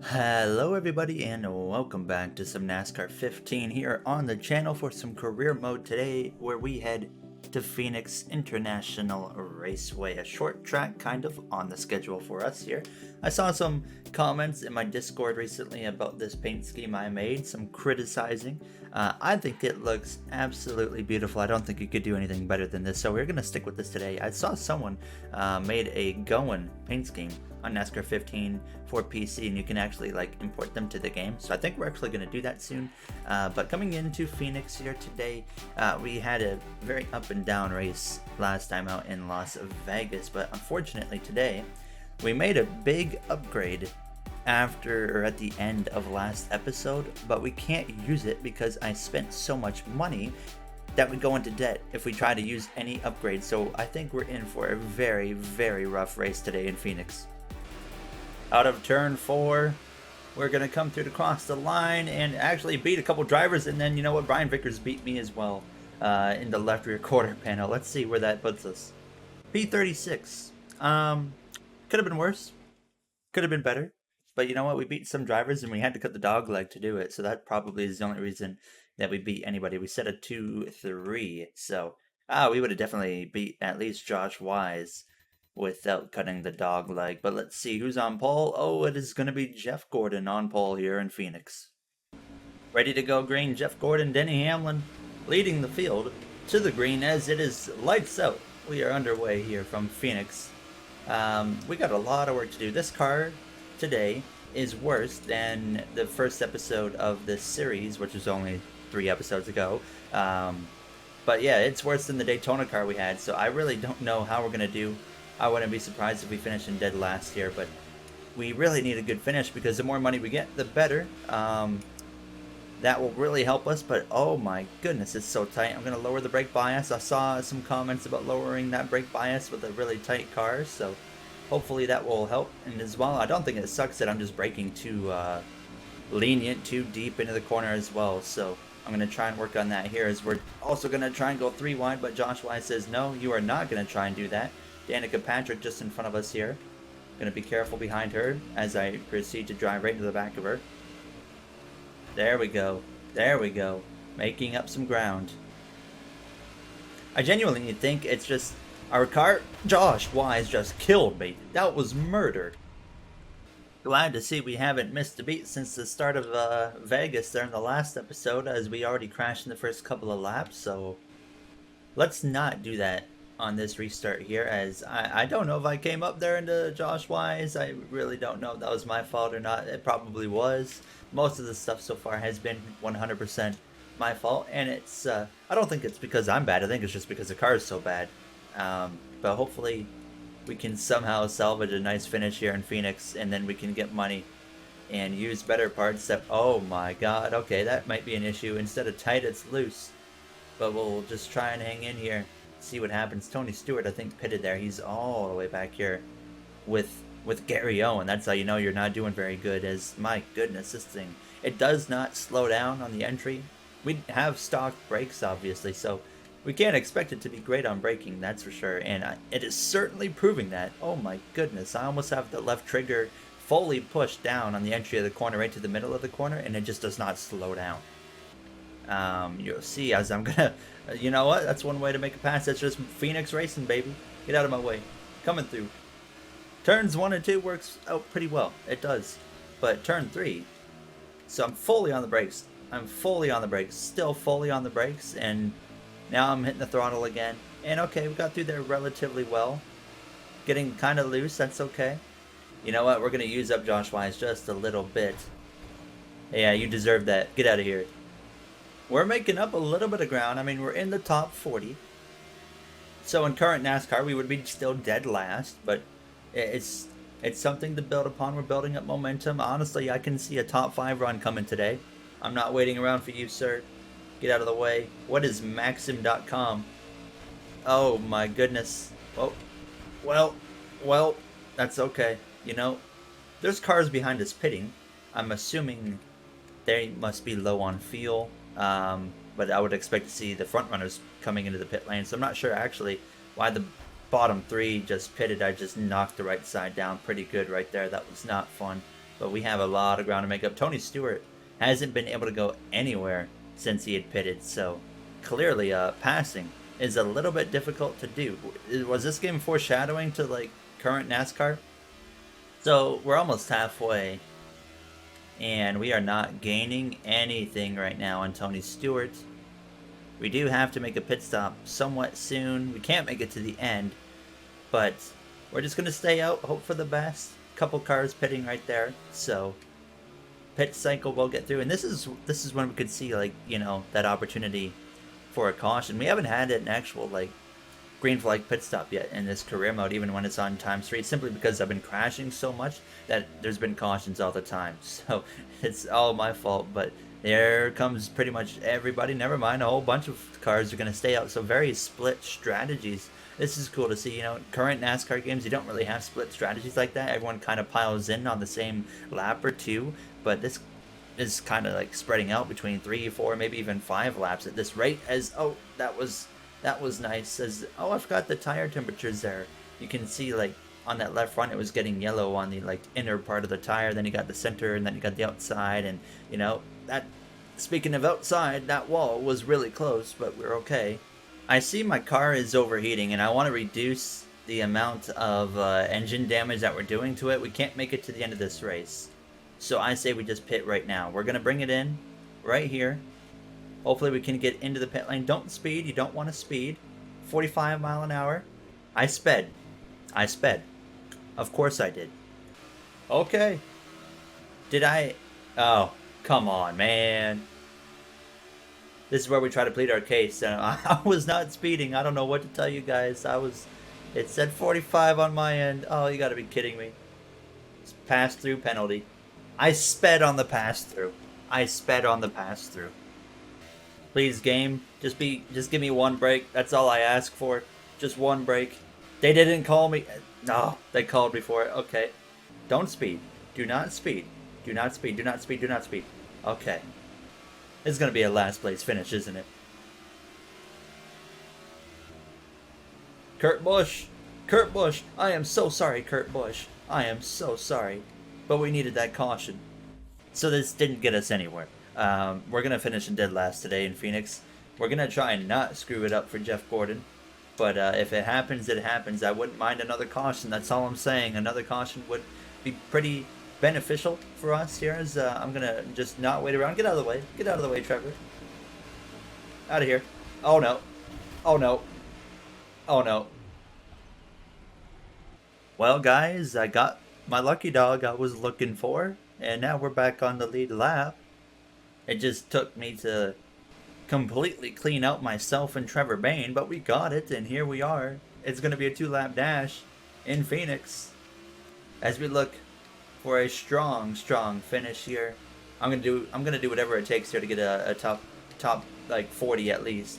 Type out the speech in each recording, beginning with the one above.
Hello everybody and welcome back to some NASCAR 15 here on the channel for some career mode today where we head to Phoenix International Raceway, a short track kind of on the schedule for us here. I saw some comments in my Discord recently about this paint scheme I made, some criticizing. I think it looks absolutely beautiful. I don't think you could do anything better than this, so we're going to stick with this today. I saw someone made a Goin paint scheme on NASCAR 15 for PC, and you can actually import them to the game. So I think we're actually going to do that soon. But coming into Phoenix here today, we had a very up and down race last time out in Las Vegas, but unfortunately today we made a big upgrade at the end of last episode, but we can't use it because I spent so much money that would go into debt if we try to use any upgrades. So I think we're in for a very, very rough race today in Phoenix. Out of turn 4, we're going to come through to cross the line and actually beat a couple drivers, and then you know what, Brian Vickers beat me as well in the left rear quarter panel. Let's see where that puts us. P36. Could have been worse. Could have been better. But you know what, we beat some drivers and we had to cut the dog leg to do it, so that probably is the only reason that we beat anybody. We set a 2-3, so we would have definitely beat at least Josh Wise without cutting the dog leg. But let's see who's on pole. Oh, it is going to be Jeff Gordon on pole here in Phoenix. Ready to go green, Jeff Gordon, Denny Hamlin leading the field to the green as it is lights out. We are underway here from Phoenix. We got a lot of work to do. This car today is worse than the first episode of this series, which was only 3 episodes ago. But yeah, it's worse than the Daytona car we had, so I really don't know how we're going to do. I wouldn't be surprised if we finish in dead last here, but we really need a good finish because the more money we get, the better. That will really help us, but oh my goodness, it's so tight. I'm going to lower the brake bias. I saw some comments about lowering that brake bias with a really tight car, so hopefully that will help. And as well, I don't think it sucks that I'm just braking too lenient, too deep into the corner as well, so I'm going to try and work on that here as we're also going to try and go 3 wide, but Josh Wise says no, you are not going to try and do that. Danica Patrick just in front of us here. Gonna be careful behind her as I proceed to drive right into the back of her. There we go. There we go. Making up some ground. I genuinely think it's just our car. Josh Wise just killed me. That was murder. Glad to see we haven't missed a beat since the start of Vegas there in the last episode, as we already crashed in the first couple of laps, so let's not do that on this restart here, as I don't know if I came up there into Josh Wise. I really don't know if that was my fault or not. It probably was. Most of the stuff so far has been 100% my fault, and it's I don't think it's because I'm bad. I think it's just because the car is so bad. But hopefully we can somehow salvage a nice finish here in Phoenix, and then we can get money and use better parts that, oh my god, okay, that might be an issue. Instead of tight, it's loose. But we'll just try and hang in here, see what happens. Tony Stewart, I think, pitted there. He's all the way back here with Gary Owen. That's how you know you're not doing very good, as my goodness, this thing, it does not slow down on the entry. We have stock brakes, obviously, so we can't expect it to be great on braking, that's for sure, and it is certainly proving that. Oh my goodness, I almost have the left trigger fully pushed down on the entry of the corner right to the middle of the corner, and it just does not slow down. You'll see as I'm gonna, you know what, that's one way to make a pass. That's just Phoenix racing, baby. Get out of my way. Coming through. Turns 1 and 2 works out pretty well. It does. But turn 3, so I'm fully on the brakes. I'm fully on the brakes. Still fully on the brakes, and now I'm hitting the throttle again. And okay, we got through there relatively well. Getting kind of loose, that's okay. You know what, we're gonna use up Josh Wise just a little bit. Yeah, you deserve that. Get out of here. We're making up a little bit of ground. I mean, we're in the top 40. So in current NASCAR, we would be still dead last, but it's something to build upon. We're building up momentum. Honestly, I can see a top 5 run coming today. I'm not waiting around for you, sir. Get out of the way. What is Maxim.com? Oh my goodness. Oh, well, that's okay. You know, there's cars behind us pitting. I'm assuming they must be low on fuel. But I would expect to see the front runners coming into the pit lane. So I'm not sure actually why the bottom 3 just pitted. I just knocked the right side down pretty good right there. That was not fun. but we have a lot of ground to make up. Tony Stewart hasn't been able to go anywhere since he had pitted, so clearly passing is a little bit difficult to do. Was this game foreshadowing to like current NASCAR? So we're almost halfway, and we are not gaining anything right now on Tony Stewart. We do have to make a pit stop somewhat soon. We can't make it to the end, but we're just going to stay out, hope for the best. Couple cars pitting right there, so pit cycle will get through. And this is when we could see, like, you know, that opportunity for a caution. We haven't had an actual, like, green flag pit stop yet in this career mode, even when it's on ×3, simply because I've been crashing so much that there's been cautions all the time. So it's all my fault, but there comes pretty much everybody. Never mind, a whole bunch of cars are going to stay out. So very split strategies. This is cool to see. You know, current NASCAR games, you don't really have split strategies like that. Everyone kind of piles in on the same lap or two, but this is kind of like spreading out between 3, 4, maybe even 5 laps at this rate. As oh, that was nice. As oh, I forgot the tire temperatures there. You can see, like, on that left front, it was getting yellow on the, like, inner part of the tire. Then you got the center, and then you got the outside. And, you know, that, speaking of outside, that wall was really close, but we're okay. I see my car is overheating, and I want to reduce the amount of engine damage that we're doing to it. We can't make it to the end of this race, so I say we just pit right now. We're gonna bring it in right here. Hopefully we can get into the pit lane. Don't speed. You don't want to speed. 45 mile an hour. I sped. Of course I did. Okay. Did I? Oh, come on, man. This is where we try to plead our case. I was not speeding. I don't know what to tell you guys. It said 45 on my end. Oh, you gotta be kidding me. It's pass-through penalty. I sped on the pass-through. Please, game, just give me one break. That's all I ask for. Just one break. They didn't call me. No, they called me for it. Okay. Don't speed. Do not speed. Do not speed. Do not speed. Do not speed. Okay. This is going to be a last place finish, isn't it? Kurt Busch. Kurt Busch. I am so sorry, Kurt Busch. I am so sorry. But we needed that caution. So this didn't get us anywhere. We're going to finish in dead last today in Phoenix. We're going to try and not screw it up for Jeff Gordon. But if it happens, it happens. I wouldn't mind another caution. That's all I'm saying. Another caution would be pretty beneficial for us here. As I'm going to just not wait around. Get out of the way. Get out of the way, Trevor. Out of here. Oh, no. Oh, no. Oh, no. Well, guys, I got my lucky dog I was looking for. And now we're back on the lead lap. It just took me to completely clean out myself and Trevor Bayne, but we got it, and here we are. It's going to be a 2-lap dash in Phoenix as we look for a strong finish here. I'm gonna do whatever it takes here to get a top like 40 at least.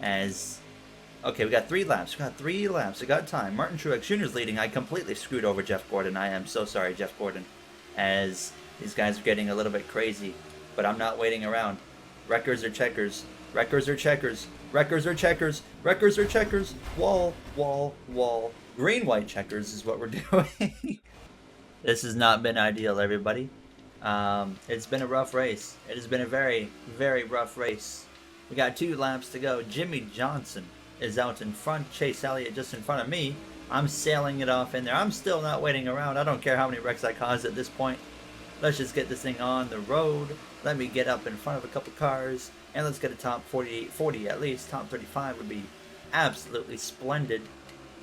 As okay, we got 3 laps. We got time. Martin Truex Jr.'s leading. I completely screwed over Jeff Gordon. I am so sorry, Jeff Gordon, as these guys are getting a little bit crazy. But I'm not waiting around. Wreckers or checkers. Wreckers or checkers. Wreckers or checkers. Wreckers or checkers. Wall, wall, wall. Green, white checkers is what we're doing. This has not been ideal, everybody. It's been a rough race. It has been a very, very rough race. We got 2 laps to go. Jimmy Johnson is out in front. Chase Elliott just in front of me. I'm sailing it off in there. I'm still not waiting around. I don't care how many wrecks I caused at this point. Let's just get this thing on the road. Let me get up in front of a couple cars, and let's get a top 40 at least. Top 35 would be absolutely splendid,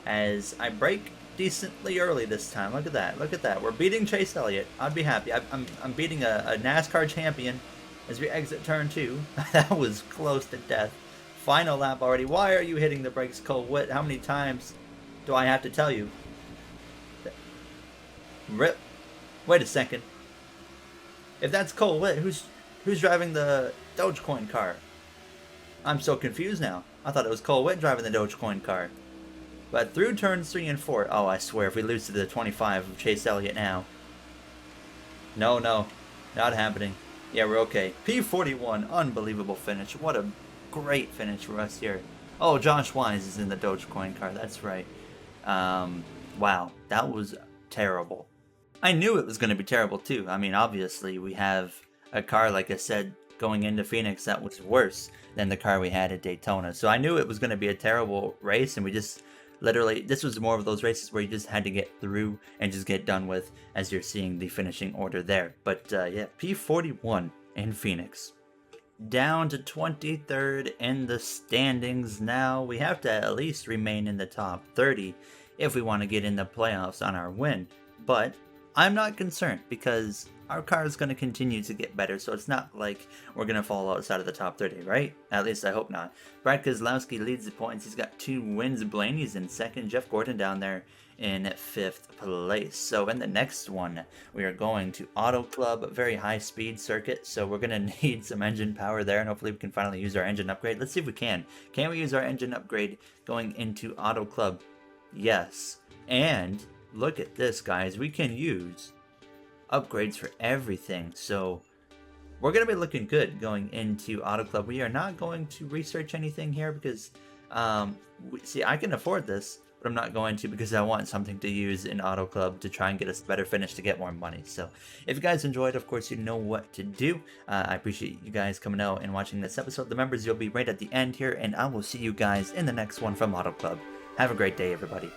as I break decently early this time. Look at that. We're beating Chase Elliott. I'd be happy. I'm beating a NASCAR champion as we exit turn 2. That was close to death. Final lap already. Why are you hitting the brakes, Cole Witt? How many times do I have to tell you? Rip. Wait a second. If that's Cole Witt, who's driving the Dogecoin car? I'm so confused now. I thought it was Cole Witt driving the Dogecoin car. But through turns 3 and 4, oh, I swear, if we lose to the 25 of Chase Elliott now. No, not happening. Yeah, we're okay. P41, unbelievable finish. What a great finish for us here. Oh, Josh Wise is in the Dogecoin car, that's right. Wow, that was terrible. I knew it was going to be terrible too. I mean, obviously, we have a car, like I said, going into Phoenix that was worse than the car we had at Daytona. So I knew it was going to be a terrible race, and we just literally, this was more of those races where you just had to get through and just get done with, as you're seeing the finishing order there. But yeah, P41 in Phoenix. Down to 23rd in the standings now. We have to at least remain in the top 30 if we want to get in the playoffs on our win. But I'm not concerned because our car is going to continue to get better, so it's not like we're going to fall outside of the top 30, right? At least I hope not. Brad Keselowski leads the points. He's got 2 wins. Blaney's in second. Jeff Gordon down there in 5th place. So in the next one, we are going to Auto Club, a very high speed circuit. So we're going to need some engine power there, and hopefully we can finally use our engine upgrade. Let's see if we can. Can we use our engine upgrade going into Auto Club? Yes. And look at this, guys. We can use upgrades for everything. So we're going to be looking good going into Auto Club. We are not going to research anything here because, see, I can afford this, but I'm not going to because I want something to use in Auto Club to try and get us a better finish to get more money. So if you guys enjoyed, of course, you know what to do. I appreciate you guys coming out and watching this episode. The members, you'll be right at the end here, and I will see you guys in the next one from Auto Club. Have a great day, everybody.